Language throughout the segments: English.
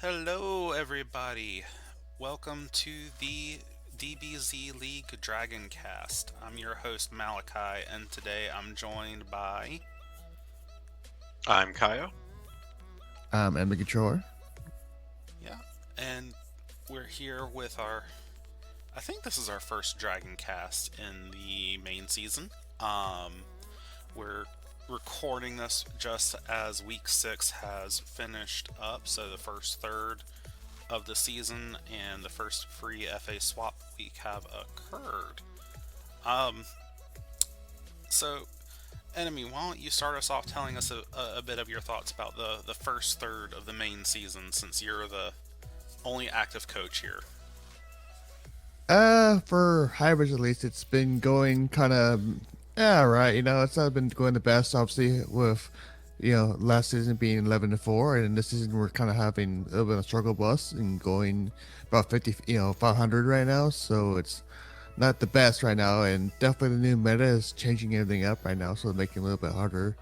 Hello, everybody. Welcome to the DBZ League Dragon Cast. I'm your host, Malachi, and today I'm joined by. I'm Kaio. And the controller. Yeah, and we're here with our. I think this is our first Dragon Cast in the main season. We're recording this just as week 6 has finished up, so the first third of the season and the first free FA swap week have occurred. Um, so, Enemy, why don't you start us off telling us a bit of your thoughts about the first third of the main season since you're the only active coach here? For hybrids at least, it's been going kind of, yeah, right. It's not been going the best, obviously, with, last season being 11-4, and this season we're kind of having a little bit of a struggle bus and going about 50, 500 right now. So it's not the best right now, and definitely the new meta is changing everything up right now, so it's making it a little bit harder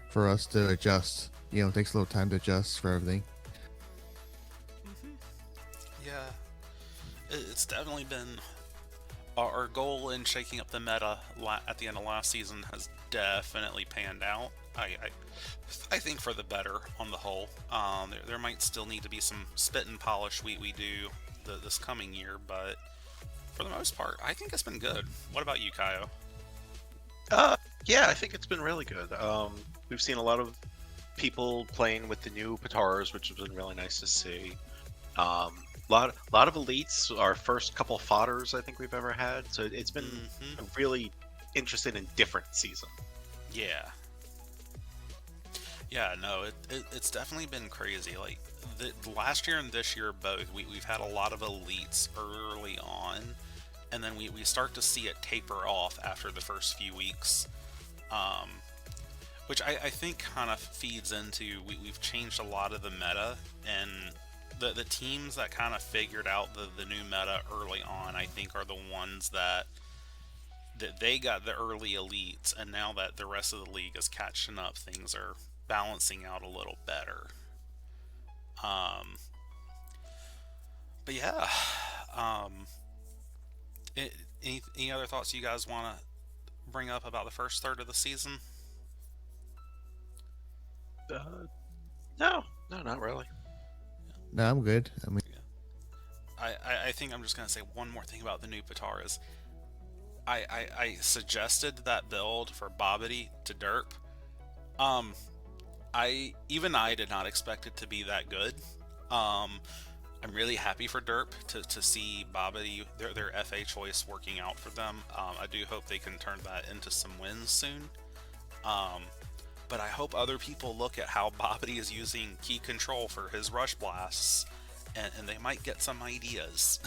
for us to adjust. It takes a little time to adjust for everything. hmm Yeah, it's definitely been our goal in shaking up the meta at the end of last season has definitely panned out. I think for the better on the whole. There might still need to be some spit and polish we do this coming year, but for the most part, I think it's been good. What about you, Kaio? Uh, yeah, I think it's been really good. We've seen a lot of people playing with the new Patars, which has been really nice to see. Lot of elites. Our first couple fodders I think we've ever had. So it's been a really interesting and different season. Yeah, yeah, no, it's definitely been crazy. Like the last year and this year both, we've had a lot of elites early on, and then we start to see it taper off after the first few weeks. Um, which I think kind of feeds into we've changed a lot of the meta, and the teams that kind of figured out the new meta early on, I think, are the ones that they got the early elites, and now that the rest of the league is catching up, things are balancing out a little better. Um, but yeah, um, any other thoughts you guys want to bring up about the first third of the season? Uh, no, no, not really. No, I'm good. I mean, Yeah. I think I'm just gonna say one more thing about the new Pataras. I suggested that build for Bobbity to Derp. Um, I did not expect it to be that good. Um, I'm really happy for Derp to see Bobbity their FA choice working out for them. I do hope they can turn that into some wins soon. Um, but I hope other people look at how Bobbity is using key control for his rush blasts, and they might get some ideas.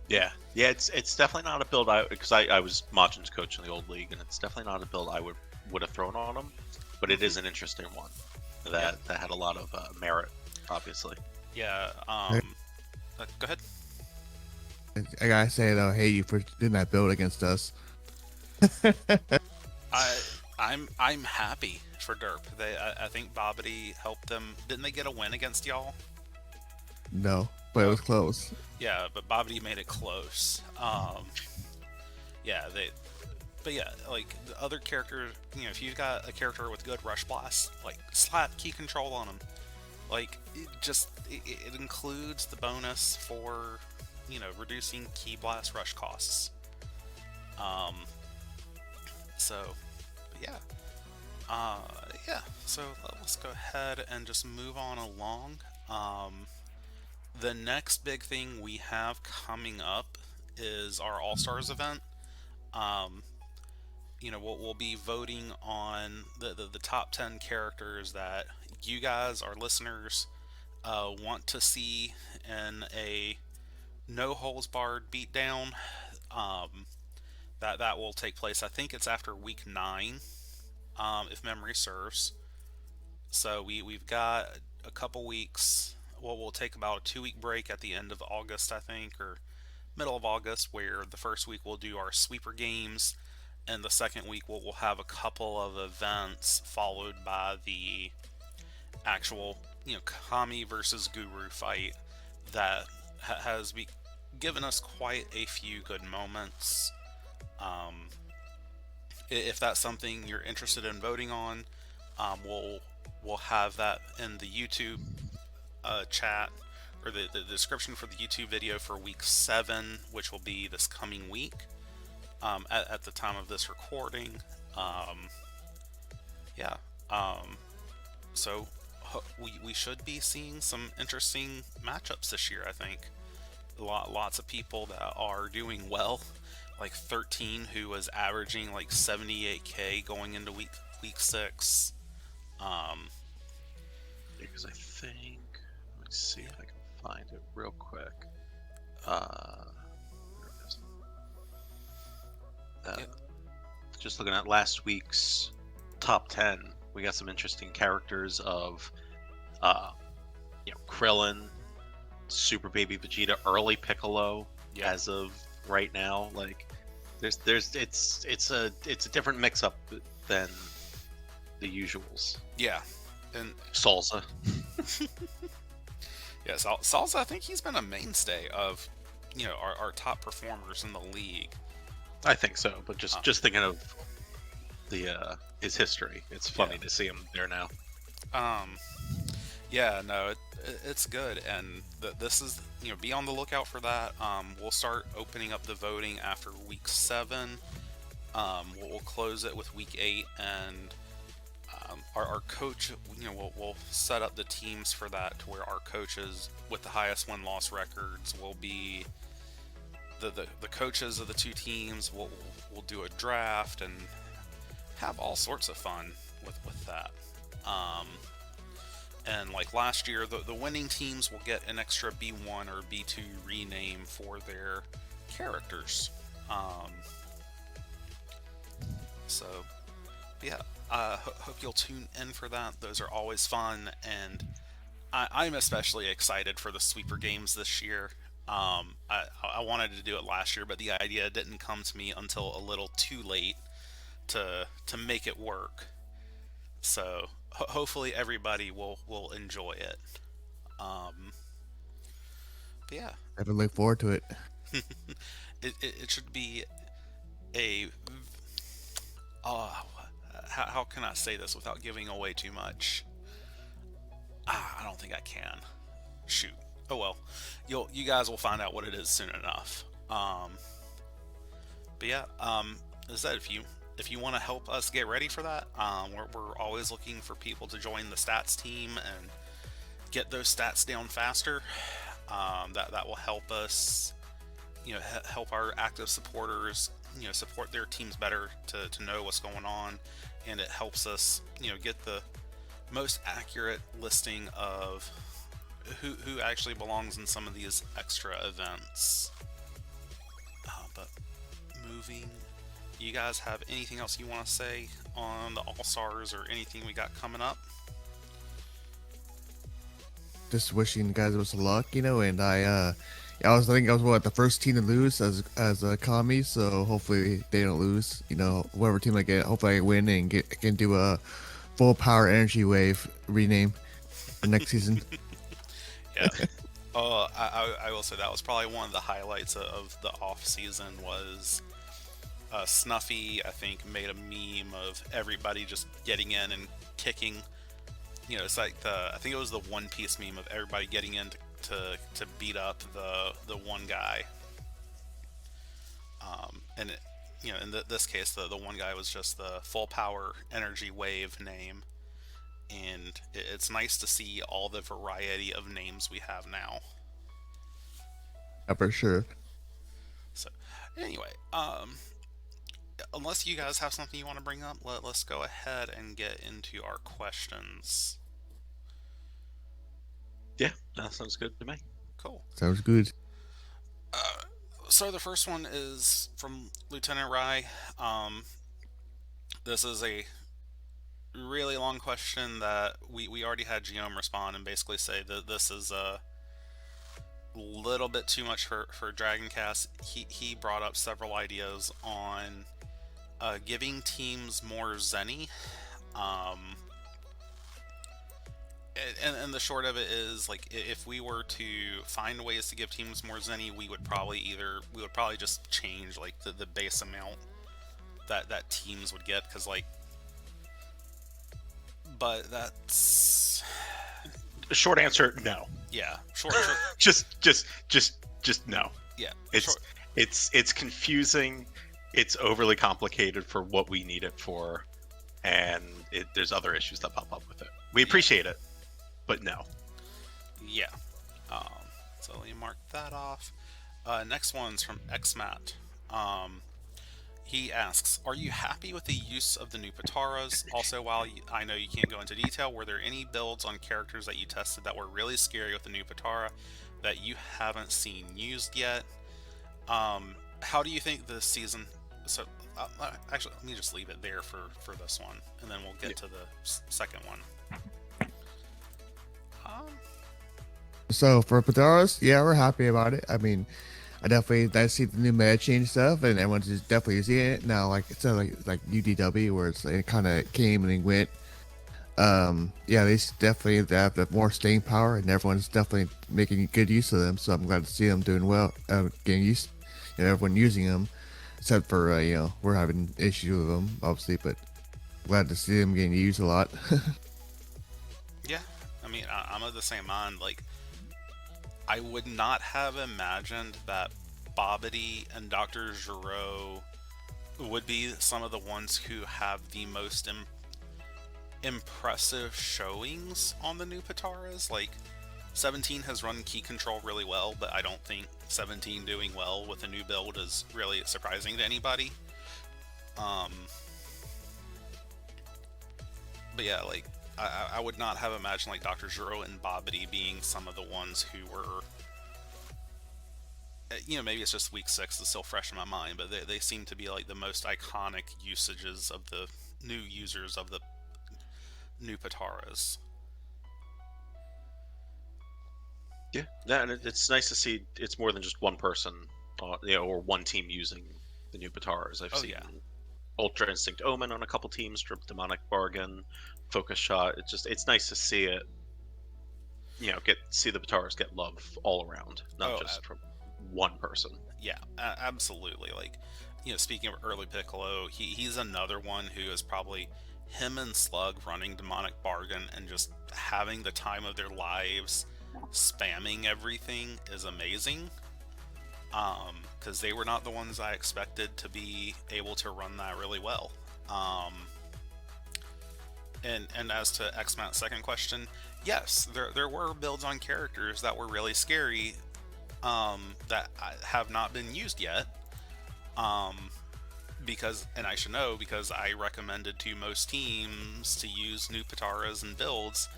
Yeah, it's definitely not a build because I was Machin's coach in the old league, and it's definitely not a build I would have thrown on him. But it is hmm an interesting one Yeah, that had a lot of merit, obviously. yeah. Go ahead. I gotta say though, hey, you for doing that build against us. I I'm happy for Derp. I think Bobbity helped them. Didn't they get a win against y'all? No, but it Oh, was close. yeah, but Bobbity made it close. Yeah, they. But yeah, like the other characters, if you've got a character with good rush blast, like slap key control on them. Like it includes the bonus for reducing key blast rush costs. Um, so yeah, uh, yeah. So let's go ahead and just move on along. The next big thing we have coming up is our All Stars event. Um, we'll be voting on the top 10 characters that you guys, our listeners, want to see in a no holds barred beatdown. Um, that will take place. I think it's after week 9, if memory serves. So we've got a couple weeks. Well, we'll take about a 2 week break at the end of August, I think, or middle of August, where the first week we'll do our sweeper games, and the second week we'll have a couple of events followed by the actual Kami versus Guru fight that has given us quite a few good moments. Um, if that's something you're interested in voting on, we'll have that in the YouTube chat or the description for the YouTube video for week 7, which will be this coming week at the time of this recording. Um, yeah. Um, so we should be seeing some interesting matchups this year, I think. Lots of people that are doing well, like 13, who was averaging like 78k going into week 6. Um, Because I think, let me see if I can find it real quick. There it is. Yep. Just looking at last week's top 10, we got some interesting characters of, Krillin, Super Baby Vegeta, early Piccolo, Yep. as of right now. Like, it's a different mix up than the usuals. Yeah, and Salsa. yeah, Salsa, I think he's been a mainstay of our top performers in the league. I think so, but just thinking of the his history, it's funny to see him there now. Yeah, no, it's good, and this is be on the lookout for that. We'll start opening up the voting after week 7. We'll close it with week 8, and our coach, we'll set up the teams for that to where our coaches with the highest win-loss records will be the coaches of the 2 teams. We'll do a draft and have all sorts of fun with that. And like last year, the winning teams will get an extra B1 or B2 rename for their characters. So, yeah, hope you'll tune in for that. Those are always fun, and I'm especially excited for the sweeper games this year. I wanted to do it last year, but the idea didn't come to me until a little too late to make it work. So hopefully everybody will enjoy it. But yeah, I look forward to it. it should be a. How can I say this without giving away too much? I don't think I can. Shoot. Oh well. You guys will find out what it is soon enough. But yeah. Is that if you want to help us get ready for that, we're always looking for people to join the stats team and get those stats down faster. That will help us, help our active supporters, support their teams better to know what's going on, and it helps us, get the most accurate listing of who actually belongs in some of these extra events. But moving. You guys have anything else you want to say on the All-Stars or anything we got coming up? Just wishing the guys the luck, and I was the first team to lose as a Kami, so hopefully they don't lose. Whatever team I get, hopefully I win and can do a full power energy wave rename for next season. Yeah. I will say that was probably one of the highlights of the off season was Snuffy, I think, made a meme of everybody just getting in and kicking. It's like I think it was the One Piece meme of everybody getting in to beat up the one guy. And in this case, the one guy was just the full power energy wave name. And it's nice to see all the variety of names we have now. Yeah, for sure. So, anyway, unless you guys have something you want to bring up, let's go ahead and get into our questions. Yeah, that sounds good to me. Cool. Sounds good. So the first one is from Lieutenant Rai. This is a really long question that we already had Geom respond and basically say that this is a little bit too much for Dragoncast. He brought up several ideas on giving teams more Zenny, And the short of it is, like, if we were to find ways to give teams more zenny, we would probably just change like the base amount that teams would get, because like, but that's Short answer, no. yeah, short just no. yeah, It's short. it's confusing. It's overly complicated for what we need it for, and there's other issues that pop up with it. We appreciate it, but no. Yeah. Um, so let me mark that off. Next one's from XMat. He asks, "Are you happy with the use of the new Pataras? Also, while I know you can't go into detail, were there any builds on characters that you tested that were really scary with the new Patara that you haven't seen used yet? How do you think this season?" So, actually, let me just leave it there for this one, and then we'll get to the second one. Um, So for Pataras, yeah, we're happy about it. I mean, I see the new meta change stuff, and everyone's just definitely seeing it now. Like it's not like UDW where it kind of came and it went. Yeah, definitely have the more staying power, and everyone's definitely making good use of them. So I'm glad to see them doing well, getting used, everyone using them. Except for we're having issues with them, obviously, but glad to see them getting used a lot. yeah, I mean, I'm of the same mind. Like, I would not have imagined that Bobbity and Dr. Giro would be some of the ones who have the most impressive showings on the new Pataras. Like, 17 has run key control really well, but I don't think 17 doing well with a new build is really surprising to anybody. Um, but yeah, like, I would not have imagined like Dr. Giro and Bobbity being some of the ones who were, maybe it's just week 6 is still fresh in my mind, but they seem to be like the most iconic usages of the new users of the new Pataras. Yeah, and it's nice to see it's more than just one person, or one team using the new Pataras. I've Oh seen yeah. Ultra Instinct Omen on a couple teams, Demonic Bargain, Focus Shot. It's nice to see it. See the Pataras get love all around, not Oh, just from one person. yeah, absolutely. Like, speaking of early Piccolo, he's another one who is probably him and Slug running Demonic Bargain and just having the time of their lives, spamming everything is amazing. Because they were not the ones I expected to be able to run that really well. Um, and as to XMAT's second question, yes, there were builds on characters that were really scary, that have not been used yet. Um, and I should know because I recommended to most teams to use new Pataras and builds,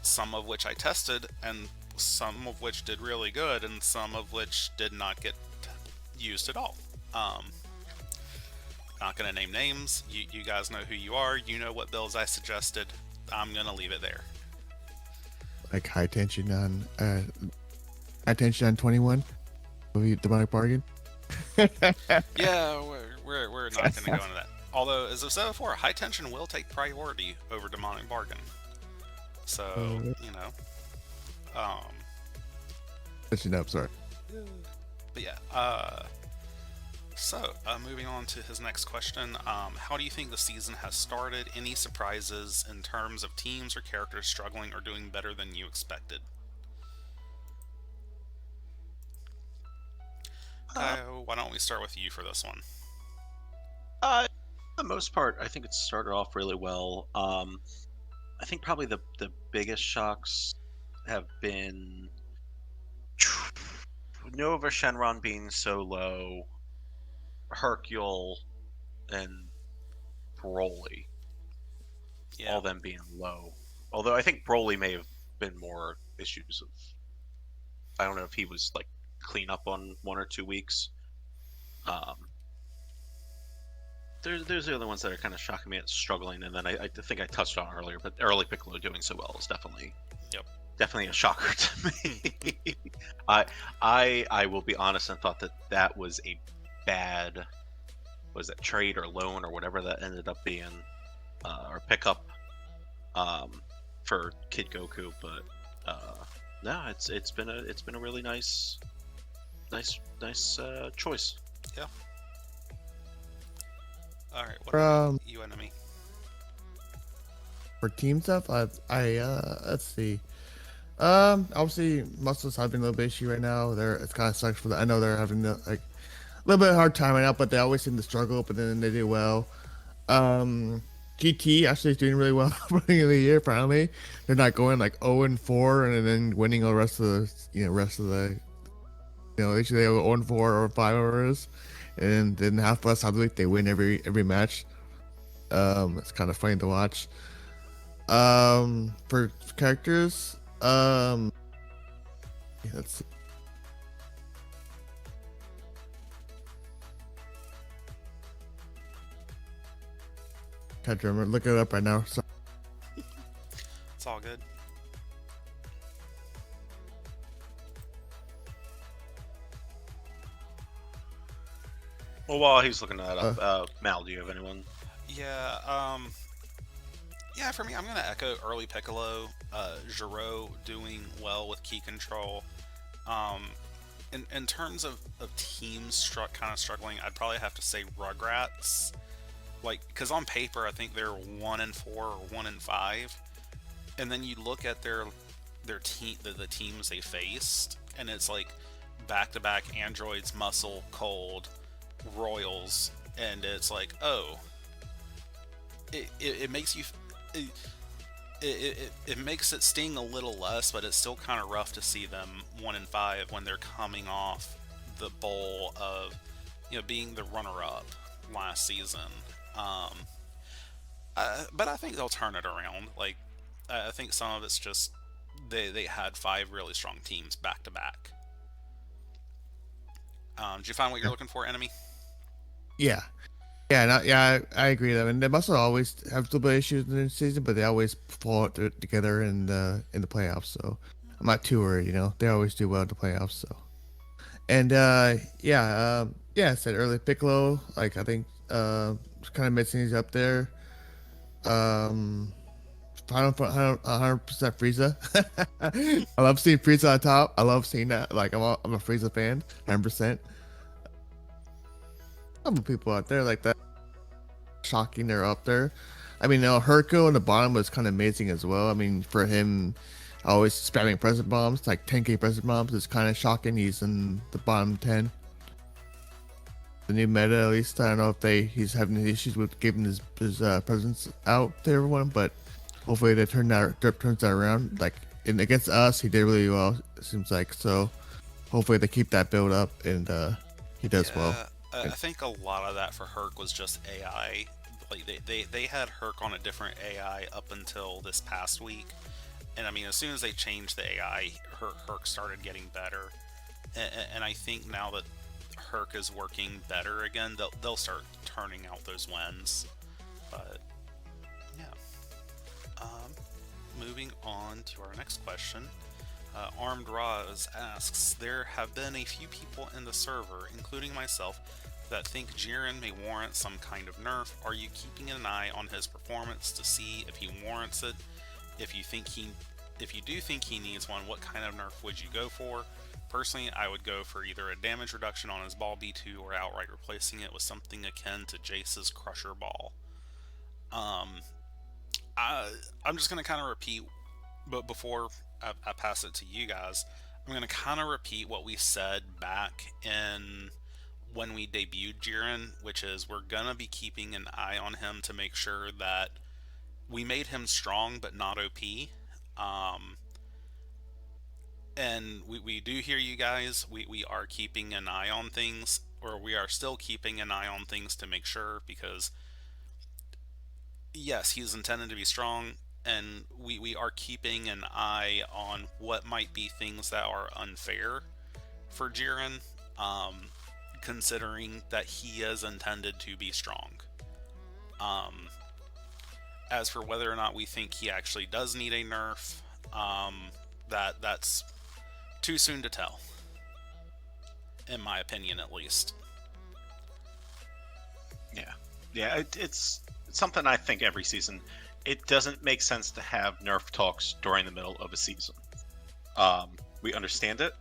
some of which I tested, and some of which did really good, and some of which did not get used at all. Not gonna name names. You guys know who you are. You know what builds I suggested. I'm gonna leave it there. Like high tension on 21, Demonic Bargain. Yeah, we're not gonna go into that. Although, as I've said before, high tension will take priority over Demonic Bargain. So, um, Tension up, sorry. but yeah. So, moving on to his next question. How do you think the season has started? Any surprises in terms of teams or characters struggling or doing better than you expected? Kyle, why don't we start with you for this one? For the most part, I think it started off really well. I think probably the biggest shocks have been Nova Shenron being so low, Hercule, and Broly, Yeah. all them being low. Although I think Broly may have been more issues of, I don't know if he was like clean up on 1 or 2 weeks. There's the other ones that are kind of shocking me at struggling, and then I think I touched on earlier, but early Piccolo doing so well is Yep. definitely a shocker to me. I will be honest and thought that was a bad, was that trade or loan or whatever that ended up being, or pickup. for Kid Goku, but no, it's been a really nice choice. Yeah. All right. What about Um, you, enemy? for team stuff, let's see. Obviously, muscles having a little bit issue right now. It's kind of sucks for that. I know they're having like a little bit of a hard time right now, but they always seem to struggle. But then they do well. Um, GT actually is doing really well running of the year. Finally, they're not going like 0-4 and then winning the rest of the usually they go 0-4 or 5 hours, and then half less of the week they win every match. It's kind of funny to watch. For characters, yeah, let's see. Can't remember. Look it up right now. So, It's all good. Well, while he's looking that up, Mal, do you have anyone? Yeah. Yeah. For me, I'm gonna echo early Piccolo. Giro doing well with key control. Um, in terms of teams kind of struggling, I'd probably have to say Rugrats. Like, because on paper, I think they're 1-4 or 1-5, and then you look at their team, the teams they faced, and it's like back-to-back androids, muscle, cold, royals, and it's like, oh, it makes you it makes it sting a little less, but it's still kind of rough to see them 1-5 when they're coming off the bowl of being the runner-up last season. um but I think they'll turn it around. Like, I think some of it's just they had 5 really strong teams back to back. Did you find what you're looking for, enemy? yeah, yeah, no, yeah. I agree. With that. And they must always have a little bit of issues in the season, but they always pull it together in the playoffs. So I'm not too worried. They always do well in the playoffs. So and yeah, I said earlier Piccolo. Like I think kind of mixing these up there. Um, Final 100% Frieza. I love seeing Frieza on top. I love seeing that. Like I'm a Frieza fan, 100%. Some people out there like that. Shocking they're up there. I mean, Herco on the bottom was kind of amazing as well. I mean, for him, always spamming present bombs, like 10k present bombs, is kind of shocking. He's in the bottom 10. The new meta, at least, I don't know if he's having issues with giving his presents out to everyone, but hopefully they turns that around. Like against us, he did really well. It seems like so. Hopefully they keep that build up and he does well. Yeah, I think a lot of that for Herc was just AI. Like they had Herc on a different AI up until this past week, and I mean, as soon as they changed the AI, Herc started getting better, and I think now that Herc is working better again, they'll start turning out those wins. But yeah, moving on to our next question. Armed Roz asks, there have been a few people in the server, including myself, that think Jiren may warrant some kind of nerf. Are you keeping an eye on his performance to see if he warrants it? If you do think he needs one, what kind of nerf would you go for? Personally, I would go for either a damage reduction on his ball B2 or outright replacing it with something akin to Jace's Crusher Ball. I'm just going to kind of repeat, but before I pass it to you guys, I'm going to kind of repeat what we said back in when we debuted Jiren, which is we're going to be keeping an eye on him to make sure that we made him strong but not OP. And we do hear you guys. We are keeping an eye on things, or we are still keeping an eye on things to make sure, because yes, he is intended to be strong, and we are keeping an eye on what might be things that are unfair for Jiren, considering that he is intended to be strong. As for whether or not we think he actually does need a nerf, that's too soon to tell, in my opinion, at least. Yeah, it's something I think every season it doesn't make sense to have nerf talks during the middle of a season. We understand it,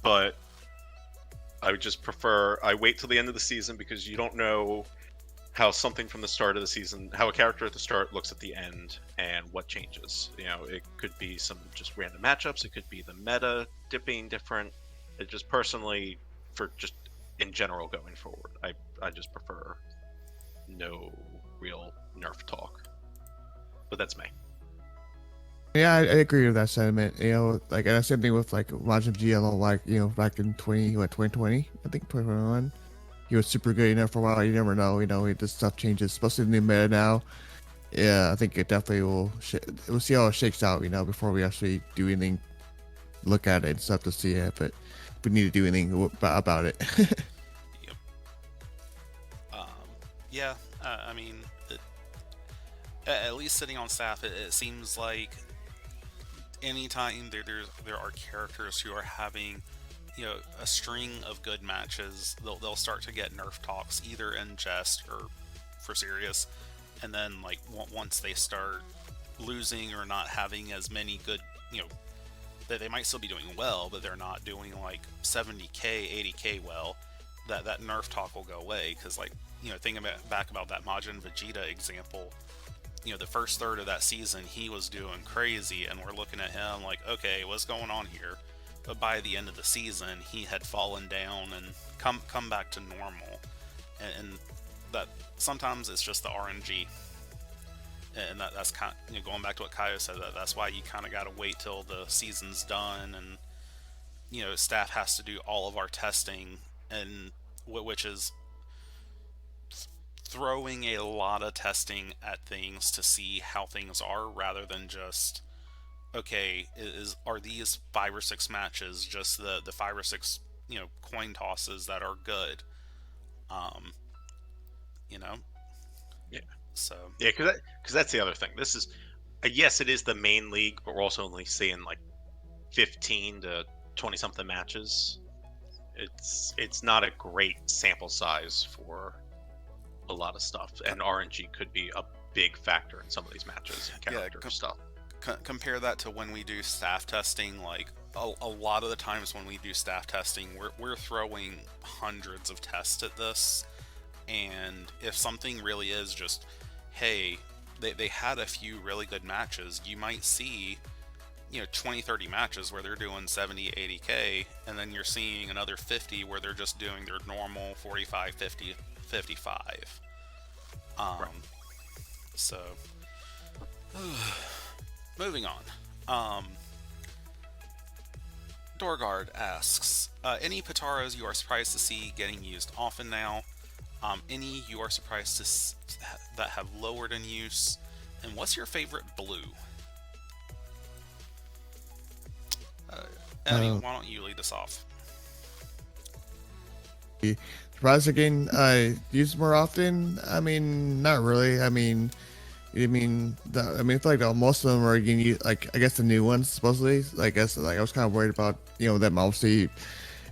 but I would just prefer I wait till the end of the season, because you don't know how something from the start of the season, how a character at the start looks at the end, and what changes. You know, it could be some just random matchups. It could be the meta being different. It just personally, for just in general going forward, I just prefer no real nerf talk. But that's me. Yeah, I agree with that sentiment. You know, like, and the same thing with like Majin GL, like, you know, back in 2020, I think 2021. He was super good enough for a while. You never know. You know, this stuff changes, especially in the meta now. Yeah, I think it definitely will. We'll see how it shakes out. You know, before we actually do anything, look at it and stuff to see it. But we need to do anything about it. Yep. Yeah. I mean, at least sitting on staff, it seems like anytime there are characters who are having, you know, a string of good matches, they'll start to get nerf talks, either in jest or for serious. And then, like, once they start losing or not having as many good, you know, that they might still be doing well, but they're not doing like 70k 80k well, that nerf talk will go away. Because, like, you know, thinking back about that Majin Vegeta example, you know, the first third of that season he was doing crazy, and we're looking at him like, okay, what's going on here? But by the end of the season, he had fallen down and come back to normal. And that sometimes it's just the RNG, and that's kind of, you know, going back to what Kaio said, that's why you kind of got to wait till the season's done, and, you know, staff has to do all of our testing, and which is throwing a lot of testing at things to see how things are, rather than just, okay, are these 5 or 6 matches just the 5 or 6, you know, coin tosses that are good, you know. Yeah. So Yeah, because that's the other thing. This is, yes, it is the main league, but we're also only seeing like 15 to 20 something matches. It's not a great sample size for a lot of stuff, and RNG could be a big factor in some of these matches and character stuff. Compare that to when we do staff testing. Like, a lot of the times when we do staff testing, we're throwing hundreds of tests at this, and if something really is just, hey, they had a few really good matches, you might see, you know, 20-30 matches where they're doing 70-80k, and then you're seeing another 50 where they're just doing their normal 45-50-55. Right. So moving on. Dorgard asks, any Pataros you are surprised to see getting used often now? Any you are surprised that have lowered in use? And what's your favorite blue? Eddie, why don't you lead us off? Surprised again, I use more often. I mean, not really. I mean, I feel like most of them are getting used, like, I guess the new ones supposedly. I guess, like, I was kind of worried about, you know, them obviously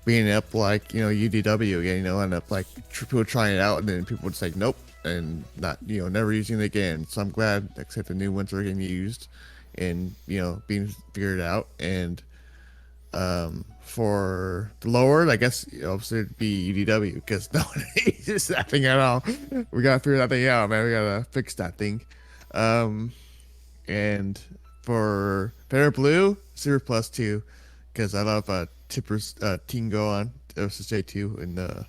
being up, like, you know, UDW again, you know, end up like people trying it out, and then people would say nope, and not, you know, never using it again. So I'm glad, except the new ones are getting used and, you know, being figured out. And for the lowered, I guess obviously it'd be UDW, because no one uses that thing at all. We gotta figure that thing out, man. We gotta fix that thing. And for Fair Blue, Super Plus 2, because I love Tipper's Tingo on versus J2 and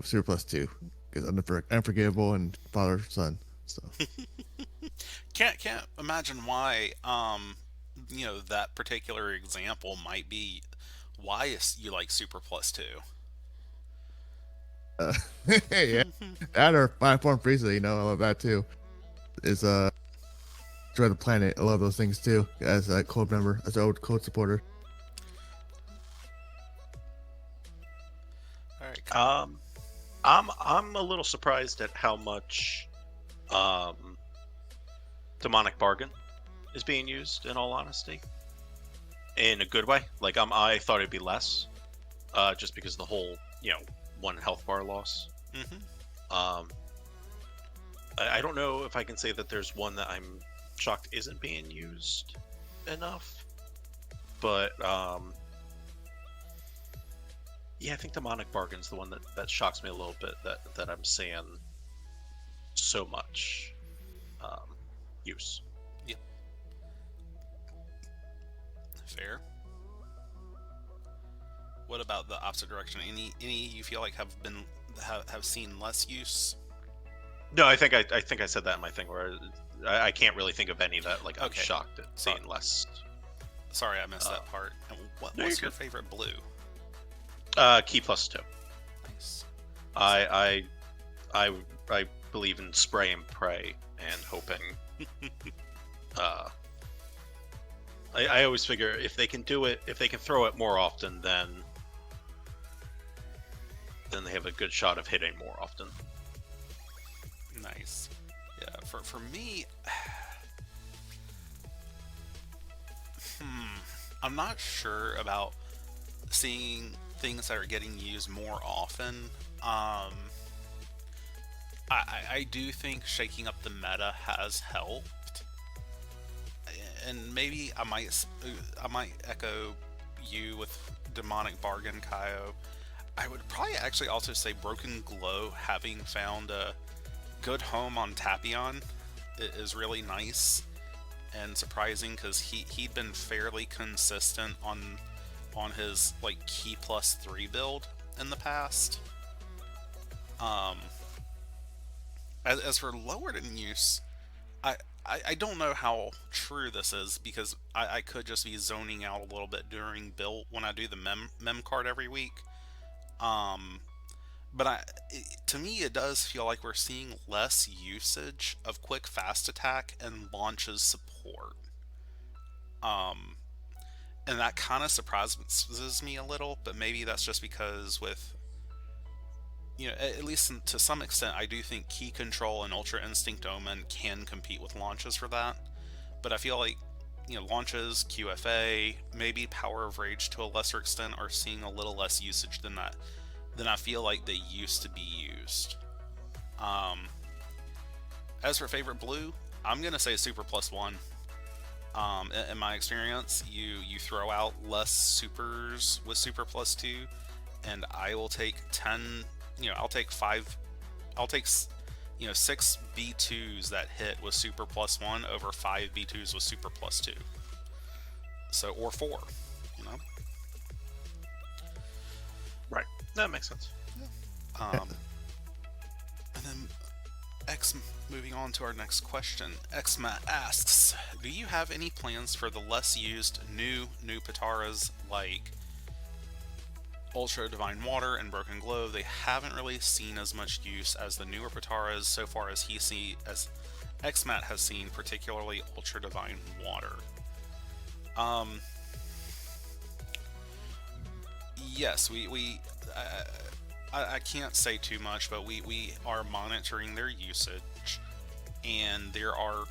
Super Plus 2, because Unforgivable and Father Son. So Can't imagine why, you know, that particular example might be why you like Super Plus 2. yeah, that or Five Form Frieza, you know, I love that too. Is Destroy the Planet, I love those things too, as a code member, as an old code supporter. All right. I'm a little surprised at how much Demonic Bargain is being used, in all honesty, in a good way. Like, I thought it'd be less, just because of the whole, you know, 1 health bar loss. Mm-hmm. I don't know if I can say that there's one that I'm shocked isn't being used enough. But yeah, I think Demonic Bargain's the one that shocks me a little bit, that I'm seeing so much use. Yep. Fair. What about the opposite direction? Any you feel like have seen less use? No, I think I said that in my thing where I can't really think of any that like I'm Okay. shocked at seeing less. Sorry, I missed that part. And No, what's you're your favorite blue? Key +2. Nice. I believe in spray and pray and hoping. I always figure if they can do it, if they can throw it more often, then they have a good shot of hitting more often. Nice. Yeah, for me, I'm not sure about seeing things that are getting used more often. I do think shaking up the meta has helped, and maybe I might echo you with Demonic Bargain, Kaio. I would probably actually also say Broken Glow, having found a good home on Tapion, is really nice and surprising, because he'd been fairly consistent on his like key +3 build in the past. As for lowered in use, I don't know how true this is, because I could just be zoning out a little bit during build when I do the mem card every week. But to me, it does feel like we're seeing less usage of quick fast attack and launches support. And that kind of surprises me a little, but maybe that's just because with, at least to some extent, I do think Key Control and Ultra Instinct Omen can compete with launches for that. But I feel like, launches, QFA, maybe Power of Rage to a lesser extent are seeing a little less usage than I feel like they used to be used. As for favorite blue, I'm going to say Super +1. In my experience, you throw out less supers with Super +2, and I will take 10, I'll take 5, I'll take 6 B2s that hit with Super +1 over 5 B2s with Super +2. So, or 4, Right. That makes sense. And then moving on to our next question. Xmat asks, do you have any plans for the less used new Pataras like Ultra Divine Water and Broken Glow? They haven't really seen as much use as the newer Pataras so far as Xmat has seen, particularly Ultra Divine Water. Yes, I can't say too much, but we are monitoring their usage, and there are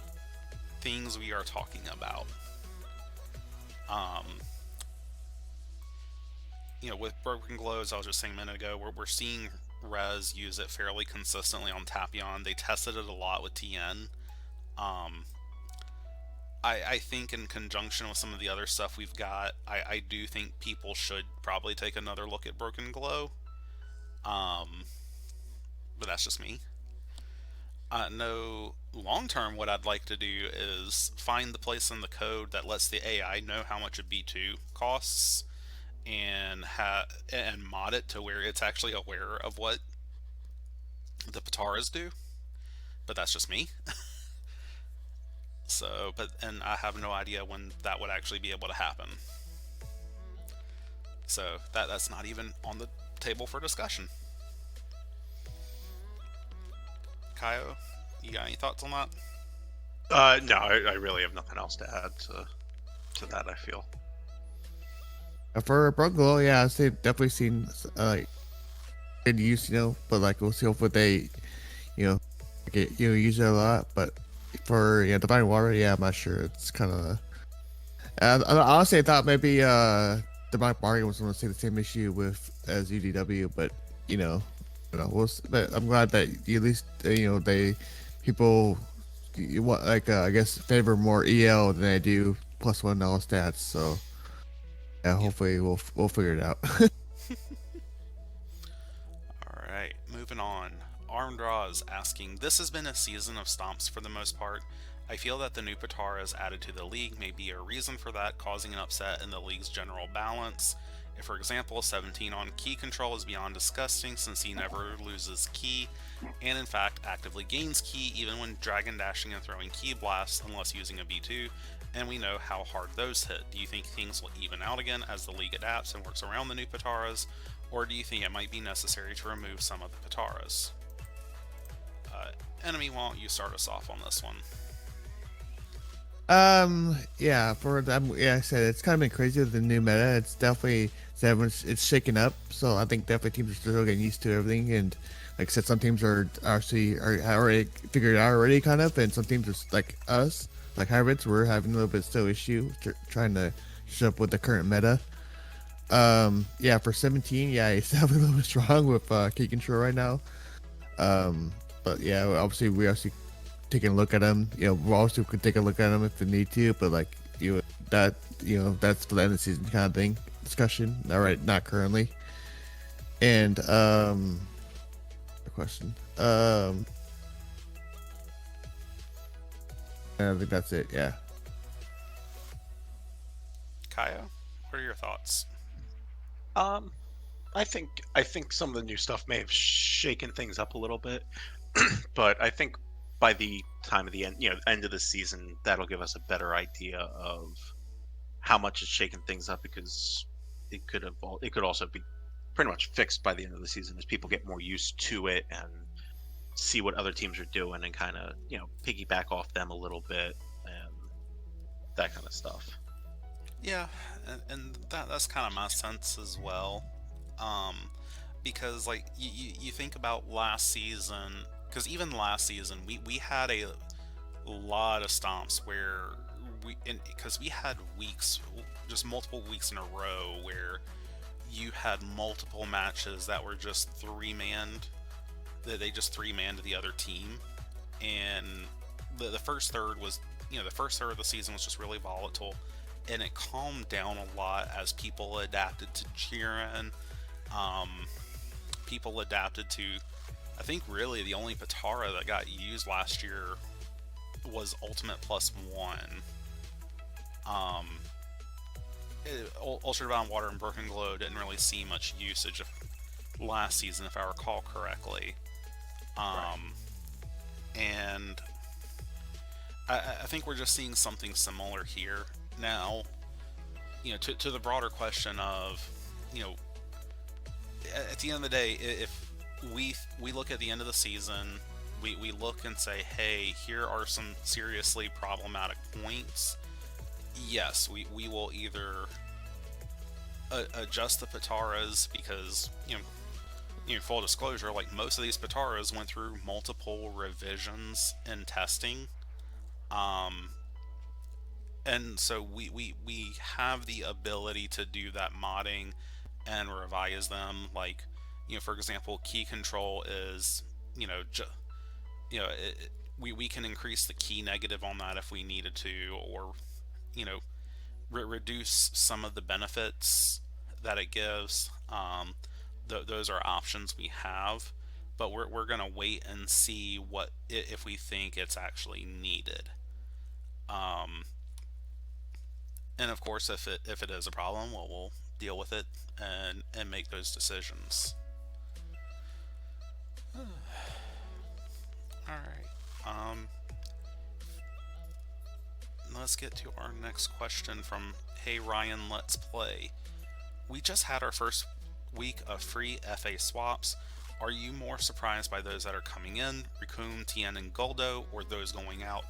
things we are talking about. With Broken Glow, as I was just saying a minute ago, we're seeing Rez use it fairly consistently on Tapion. They tested it a lot with TN. I think in conjunction with some of the other stuff we've got, I do think people should probably take another look at Broken Glow. But that's just me. No, long term, what I'd like to do is find the place in the code that lets the AI know how much a B2 costs, and mod it to where it's actually aware of what the Pataras do. But that's just me. So, and I have no idea when that would actually be able to happen. So that's not even on the table for discussion. Kaio, you got any thoughts on that? No, I really have nothing else to add to that, I feel. For Broken Glow, yeah, I've definitely seen good use, but like we'll see hopefully they, use it a lot. But for Divine Water, yeah, I'm not sure. It's kind of. Honestly, I thought maybe Divine Bargain was going to see the same issue as UDW, but but I'm glad that at least people you want like I guess favor more EL than I do +1 all stats. So yeah, Yep. hopefully we'll figure it out. All right, moving on. Arm Draws asking, this has been a season of stomps for the most part. I feel that the new Pataras added to the league may be a reason for that, causing an upset in the league's general balance. If, for example, 17 on key control is beyond disgusting since he never loses key, and in fact actively gains key even when dragon dashing and throwing key blasts unless using a B2, and we know how hard those hit. Do you think things will even out again as the league adapts and works around the new Pataras, or do you think it might be necessary to remove some of the Pataras? Enemy, why don't you start us off on this one? Yeah, for them, yeah, I said it's kind of been crazy with the new meta. It's definitely it's shaken up. So I think definitely teams are still getting used to everything. And like I said, some teams are actually are already figured it out already, kind of, and some teams are like us, like hybrids. We're having a little bit still issue trying to keep up with the current meta. Yeah, for 17, yeah, it's definitely a little bit strong with key control right now. Um, but yeah, obviously we actually taking a look at them. You know, we also could take a look at them if we need to, but like that's for the end of the season kind of thing discussion. All right, not currently. And a question. I think that's it. Yeah. Kaya, what are your thoughts? Um, I think some of the new stuff may have shaken things up a little bit, but I think by the time of the end of the season, that'll give us a better idea of how much it's shaken things up because it could also be pretty much fixed by the end of the season as people get more used to it and see what other teams are doing and kind of piggyback off them a little bit and that kind of stuff. Yeah, and that's kind of my sense as well. Um, because like you think about last season, because even last season we had a lot of stomps where because we had weeks, just multiple weeks in a row where you had multiple matches that were just three-manned, that they just three-manned the other team, and the first third was, the first third of the season was just really volatile, and it calmed down a lot as people adapted to Jiren. Um, People adapted to, I think really the only Patara that got used last year was Ultimate Plus One. Um, Ultravound Water and Broken Glow didn't really see much usage last season, if I recall correctly. Right. And I think we're just seeing something similar here now. To the broader question of, you know, at the end of the day, if we look at the end of the season, we look and say, hey, here are some seriously problematic points. Yes, we will either adjust the Pataras because, full disclosure, like most of these Pataras went through multiple revisions and testing. Um, and so we have the ability to do that modding and revise them. Like, for example, key control is, we can increase the key negative on that if we needed to, or you know reduce some of the benefits that it gives. Those are options we have, but we're gonna wait and see what if we think it's actually needed. Um, and of course, if it is a problem, well, we'll deal with it and make those decisions. All right. Let's get to our next question from Hey Ryan, Let's Play. We just had our first week of free FA swaps. Are you more surprised by those that are coming in, Raccoon, Tien, and Goldo, or those going out,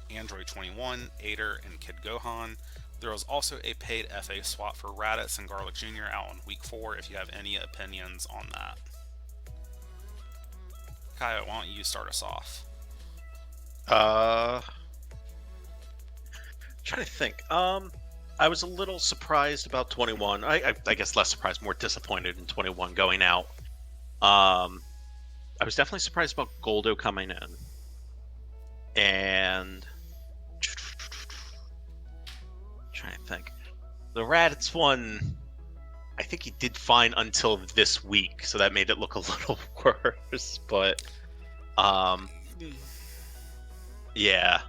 Android 21, Ader, and Kid Gohan? There was also a paid FA swap for Raditz and Garlic Jr. out on week 4, if you have any opinions on that. Kaya, why don't you start us off? Trying to think. I was a little surprised about 21. I guess less surprised, more disappointed in 21 going out. I was definitely surprised about Goldo coming in. And trying to think, the Raditz one, I think he did fine until this week, so that made it look a little worse. But yeah.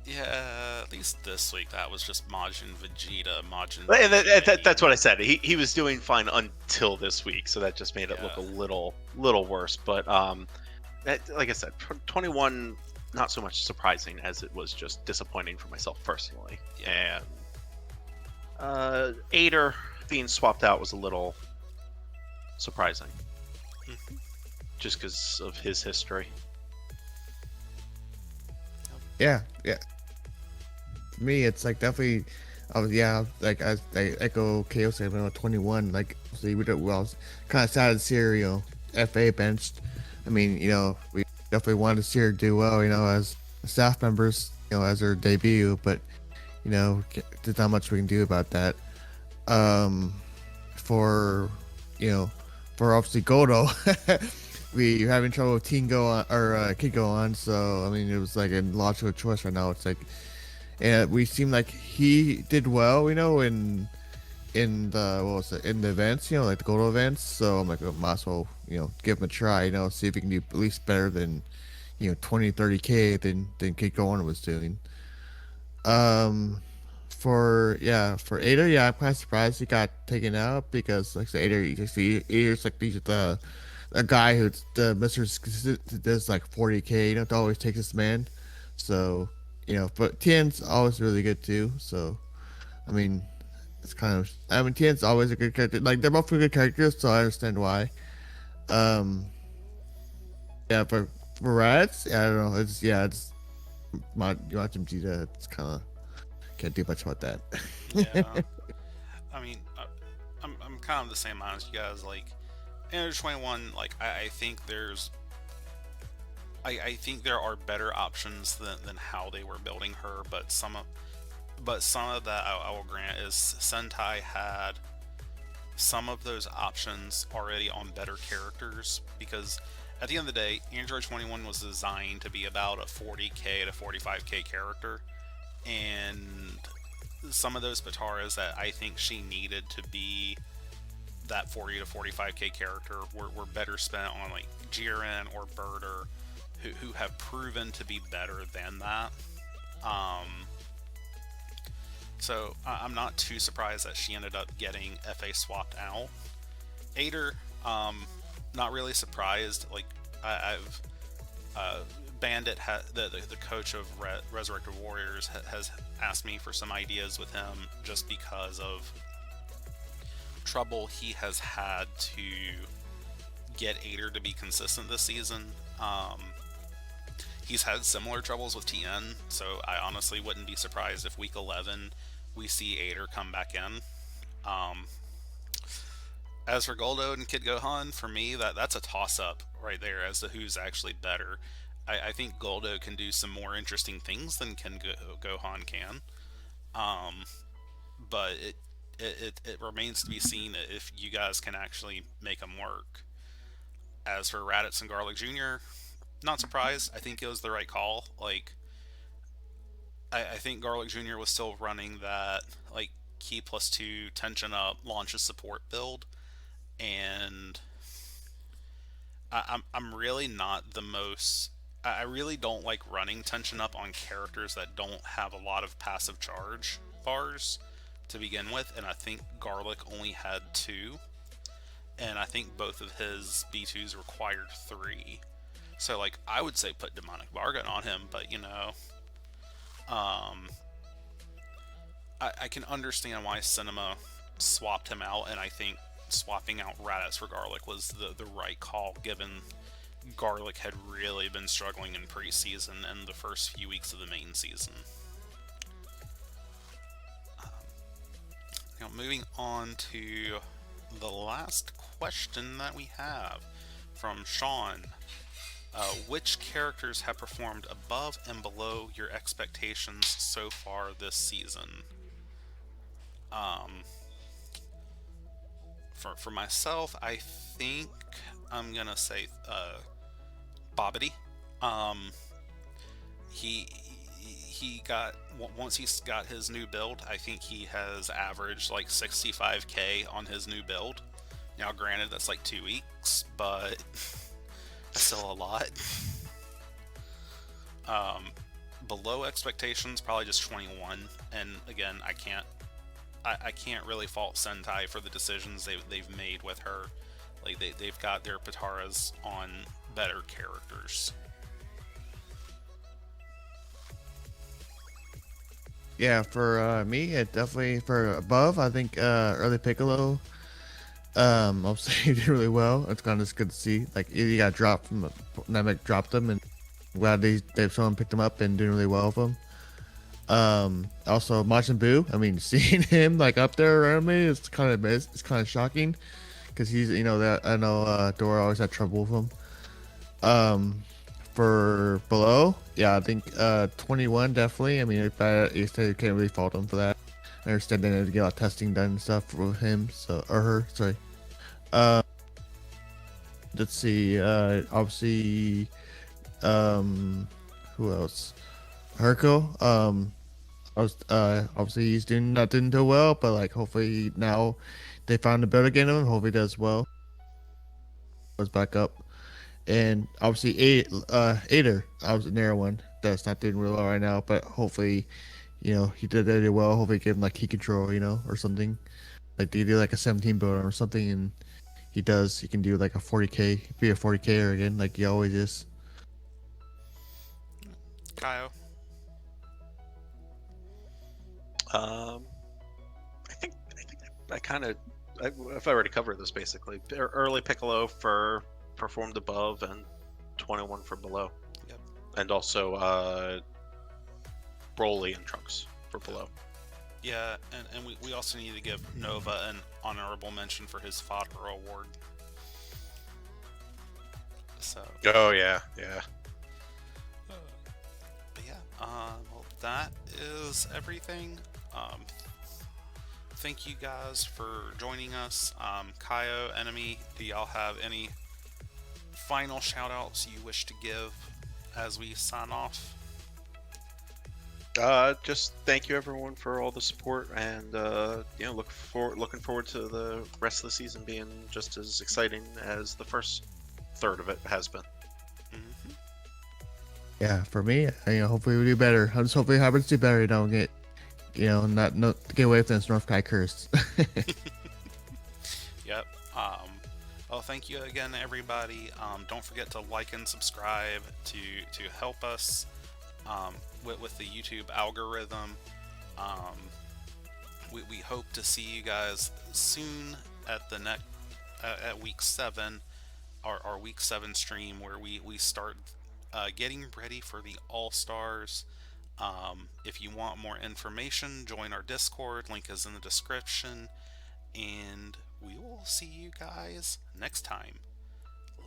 Yeah, at least this week that was just Majin Vegeta, Majin And Vegeta. that's what I said. He was doing fine until this week, so that just made it look a Yeah. little worse. But like I said, 21 not so much surprising as it was just disappointing for myself personally. Yeah. And Ader being swapped out was a little surprising, Mhm. just because of his history. Yeah, yeah. For me, it's like definitely, like I echo KO said when I was 21. Like, so we did well. Kind of sad to see her, FA benched. I mean, we definitely wanted to see her do well, as staff members, as her debut. But there's not much we can do about that. For you know, for obviously Godo, we having trouble with Teen Go on or Kid Go on. So I mean, it was like a logical choice right now. It's like, and we seem like he did well, in the what was it in the events, like the Godo events. So I'm like, oh, might as well, give him a try, see if he can do at least better than 20-30K than Kid Go on was doing. Um, for Ada, yeah, I'm kind of surprised he got taken out because, like I said, Ada's like he's the a guy who's the Mister does like 40K. It always takes this man. So but Tien's always really good too. So I mean, it's kind of Tien's always a good character. Like they're both good characters, so I understand why. Um, yeah, for Rats, yeah, I don't know. It's my you watch him Vegeta. It's kind of can't do much about that. Yeah. I mean, I'm kind of the same mind as you guys. Like, Ender 21, like, I think I think there are better options than how they were building her, but some of that I will grant is Sentai had some of those options already on better characters because at the end of the day, Android 21 was designed to be about a 40K to 45K character, and some of those Pataras that I think she needed to be that 40 to 45K character were better spent on like Jiren or Birder, who have proven to be better than that. Um, so I'm not too surprised that she ended up getting FA swapped out. Ader, not really surprised. Like I've Bandit, the coach of Resurrected Warriors, has asked me for some ideas with him just because of trouble he has had to get Ader to be consistent this season. He's had similar troubles with TN, so I honestly wouldn't be surprised if week 11 we see Ader come back in. Um, as for Goldo and Kid Gohan, for me that's a toss up right there as to who's actually better. I think Goldo can do some more interesting things than Gohan can, um, but it remains to be seen if you guys can actually make them work. As for Raditz and Garlic Jr., not surprised. I think it was the right call. Like, I think Garlic Jr. was still running that, like, key plus two tension up launches support build, and I'm really not the most. I really don't like running tension up on characters that don't have a lot of passive charge bars to begin with, and I think Garlic only had two, and I think both of his B2s required three. So, like, I would say put Demonic Bargain on him, but um, I can understand why Cinema swapped him out, and I think swapping out Raditz for Garlic was the right call, given Garlic had really been struggling in preseason and the first few weeks of the main season. Moving on to the last question that we have from Sean. Which characters have performed above and below your expectations so far this season? Um, for myself, I think I'm gonna say Bobbity. Um, he got once he's got his new build. I think he has averaged like 65k on his new build. Now, granted, that's like 2 weeks, but that's still a lot. Um, Below expectations, probably just 21. And again, I can't really fault Sentai for the decisions they've made with her. Like they've got their Pataras on better characters. Yeah, for me, it definitely for above. I think early Piccolo. I'll say he did really well. It's kind of just good to see. Like he got dropped from Namek dropped him, and glad they've someone picked him up and doing really well with him. Also Majin Buu. I mean, seeing him like up there around me, it's kind of shocking because he's that I know Dora always had trouble with him. Um, for below, yeah, I think 21 definitely. I mean, you can't really fault him for that. I understand they need to get a lot of testing done and stuff with him, so or her. Sorry. Uh, let's see. Obviously, who else? Herco. Obviously he's doing not doing too well, but like hopefully now they found a better game of him. Hopefully he does well. Goes back up, and obviously Ader, obviously narrow one that's not doing real well right now, but hopefully he did really well. Hopefully give him like key control, or something like they do like a 17 build or something, and he can do like a 40k, be a 40k again like he always is. Kyle. Um, I think I kind of I've already covered this basically. Early Piccolo for performed above and 21 for below, Yep. and also Broly and Trunks for below. Yeah, and we also need to give Nova an honorable mention for his fodder award. So, Oh yeah, yeah. but yeah, well, that is everything. Thank you guys for joining us. Kaio, Enemy, do y'all have any final shout outs you wish to give as we sign off? Just thank you everyone for all the support, and looking forward to the rest of the season being just as exciting as the first third of it has been. Hmm. Yeah, for me, hopefully we do better. I'm just hoping Hubbard's do better. Don't get, not get away from this North Kai curse. Yep. Well, thank you again, everybody. Don't forget to like and subscribe to help us with the YouTube algorithm. Um, we hope to see you guys soon at the next at week 7, our week 7 stream where we start getting ready for the All Stars. If you want more information, join our Discord. Link is in the description. And we will see you guys next time.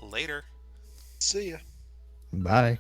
Later. See ya. Bye.